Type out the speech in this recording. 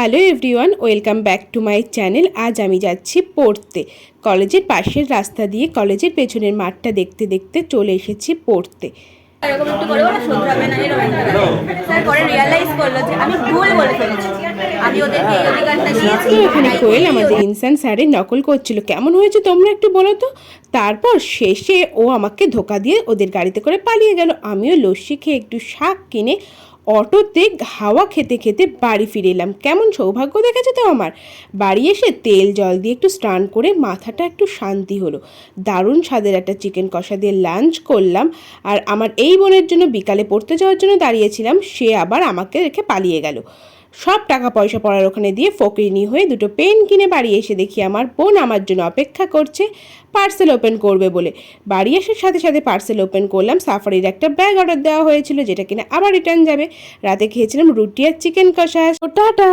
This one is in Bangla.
Hello everyone, welcome back to my channel. আজ আমি যাচ্ছি পড়তে। কলেজের পাশের রাস্তা দিয়ে কলেজের পেছনের মাঠটা দেখতে দেখতে চলে এসেছি পড়তে। এরকম একটু বলে ওরা শোধরাবে না, এরকম একটা ব্যাপার। স্যার পরে রিয়ালাইজ করলো যে আমি ভুল বলে ফেলেছি, আমি ওদেরকে এই অধিকারটা দিয়েছি। এখানে কোয়েল আমাদের ইনসান স্যারের নকল করছিল। কেমন হয়েছে তোমরা একটু বলো তো। তারপর শেষে ও আমাকে ধোকা দিয়ে ওদের গাড়িতে করে পালিয়ে গেল। আমিও লস্যি খেয়ে একটু শাক কিনে অটোতে হাওয়া খেতে খেতে বাড়ি ফিরে এলাম। কেমন সৌভাগ্য দেখেছে তো আমার। বাড়ি এসে তেল জল দিয়ে একটু স্নান করে মাথাটা একটু শান্তি হলো। দারুণ স্বাদের একটা চিকেন কষা দিয়ে লাঞ্চ করলাম। আর আমার এই বোনের জন্য বিকালে পড়তে যাওয়ার জন্য দাঁড়িয়েছিলাম, সে আবার আমাকে রেখে পালিয়ে গেল। সব টাকা পয়সা পড়ার ওখানে দিয়ে ফকিরনি হয়ে দুটো পেন কিনে বাড়ি এসে দেখি আমার বোন আমার জন্য অপেক্ষা করছে পার্সেল ওপেন করবে বলে। বাড়ি আসার সাথে সাথে পার্সেল ওপেন করলাম। সাফারির একটা ব্যাগ অর্ডার দেওয়া হয়েছিল, যেটা কিনা আবার রিটার্ন যাবে। রাতে খেয়েছিলাম রুটি আর চিকেন কষা। টাটা।